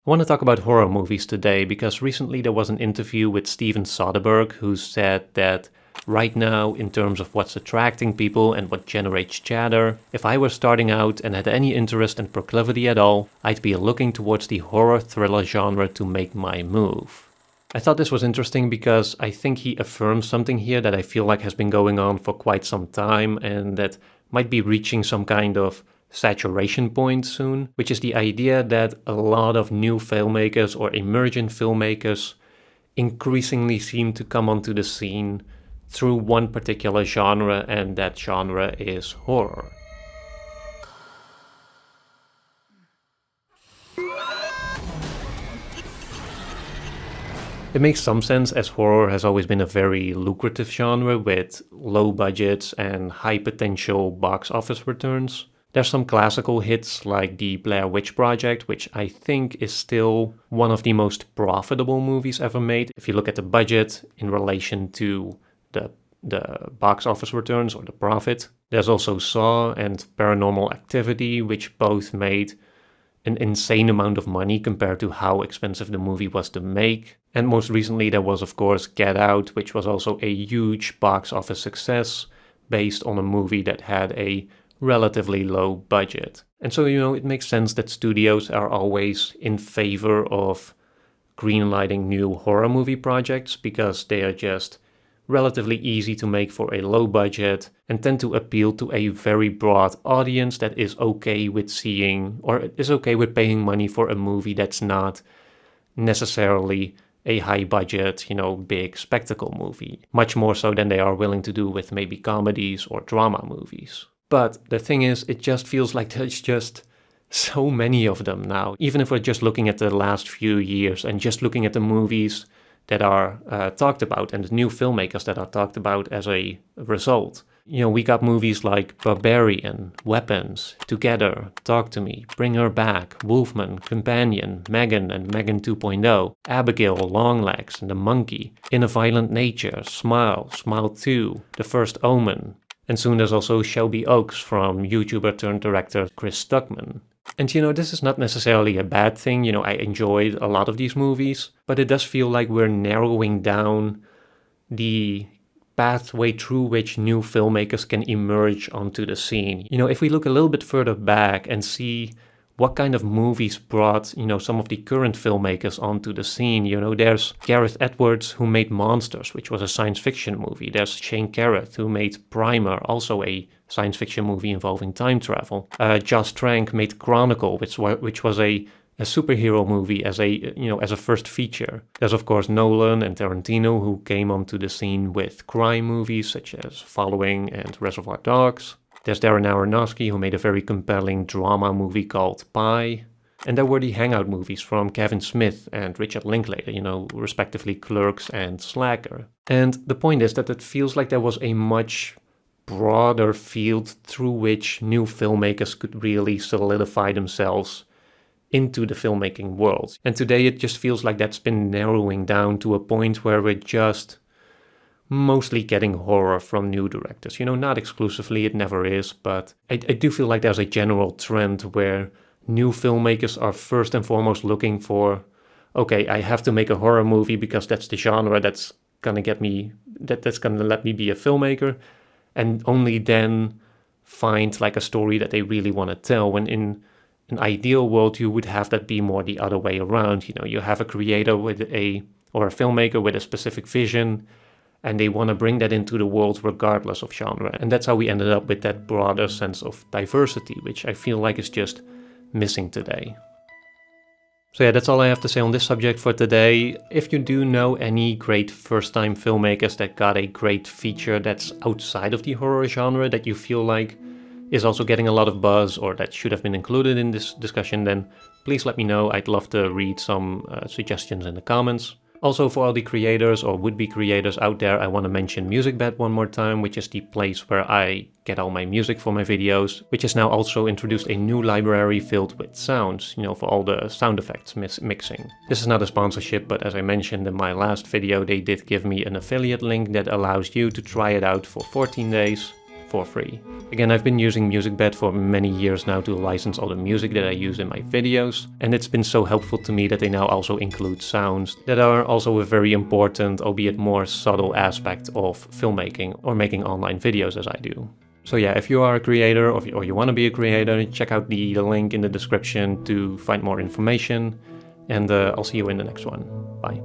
I want to talk about horror movies today because recently there was an interview with Steven Soderbergh who said that right now, in terms of what's attracting people and what generates chatter, if I were starting out and had any interest and proclivity at all, I'd be looking towards the horror thriller genre to make my move. I thought this was interesting because I think he affirms something here that I feel like has been going on for quite some time and that might be reaching some kind of saturation point soon, which is the idea that a lot of new filmmakers or emergent filmmakers increasingly seem to come onto the scene through one particular genre, and that genre is horror. It makes some sense as horror has always been a very lucrative genre with low budgets and high potential box office returns. There's some classical hits like the Blair Witch Project, which I think is still one of the most profitable movies ever made if you look at the budget in relation to the box office returns or the profit. There's also Saw and Paranormal Activity, which both made an insane amount of money compared to how expensive the movie was to make. And most recently there was of course Get Out, which was also a huge box office success based on a movie that had a relatively low budget. And so, it makes sense that studios are always in favor of greenlighting new horror movie projects because they are just relatively easy to make for a low budget and tend to appeal to a very broad audience that is okay with seeing or is okay with paying money for a movie that's not necessarily a high budget, big spectacle movie. Much more so than they are willing to do with maybe comedies or drama movies. But the thing is, it just feels like there's just so many of them now. Even if we're just looking at the last few years and just looking at the movies that are talked about and the new filmmakers that are talked about as a result. We got movies like Barbarian, Weapons, Together, Talk to Me, Bring Her Back, Wolfman, Companion, Megan and Megan 2.0, Abigail, Longlegs and The Monkey, In a Violent Nature, Smile, Smile 2, The First Omen. And soon there's also Shelby Oaks from YouTuber turned director Chris Stuckman. And this is not necessarily a bad thing, I enjoyed a lot of these movies, but it does feel like we're narrowing down the pathway through which new filmmakers can emerge onto the scene. If we look a little bit further back and see what kind of movies brought, some of the current filmmakers onto the scene. There's Gareth Edwards, who made Monsters, which was a science fiction movie. There's Shane Carruth, who made Primer, also a science fiction movie involving time travel. Josh Trank made Chronicle, which was a superhero movie as a first feature. There's of course Nolan and Tarantino, who came onto the scene with crime movies such as Following and Reservoir Dogs. There's Darren Aronofsky, who made a very compelling drama movie called Pi. And there were the Hangout movies from Kevin Smith and Richard Linklater, respectively Clerks and Slacker. And the point is that it feels like there was a much broader field through which new filmmakers could really solidify themselves into the filmmaking world. And today it just feels like that's been narrowing down to a point where we're just mostly getting horror from new directors. Not exclusively, it never is, but I do feel like there's a general trend where new filmmakers are first and foremost looking for, okay, I have to make a horror movie because that's the genre that's gonna get me, that's gonna let me be a filmmaker, and only then find like a story that they really want to tell, when in an ideal world you would have that be more the other way around. You have a creator or a filmmaker with a specific vision, and they want to bring that into the world regardless of genre. And that's how we ended up with that broader sense of diversity, which I feel like is just missing today. So yeah, that's all I have to say on this subject for today. If you do know any great first-time filmmakers that got a great feature that's outside of the horror genre that you feel like is also getting a lot of buzz or that should have been included in this discussion, then please let me know. I'd love to read some suggestions in the comments. Also, for all the creators or would-be creators out there, I want to mention MusicBed one more time, which is the place where I get all my music for my videos, which has now also introduced a new library filled with sounds, for all the sound effects mixing. This is not a sponsorship, but as I mentioned in my last video, they did give me an affiliate link that allows you to try it out for 14 days. for free. Again, I've been using MusicBed for many years now to license all the music that I use in my videos, and it's been so helpful to me that they now also include sounds that are also a very important, albeit more subtle aspect of filmmaking or making online videos as I do. So yeah, if you are a creator or you want to be a creator, check out the link in the description to find more information, and I'll see you in the next one. Bye.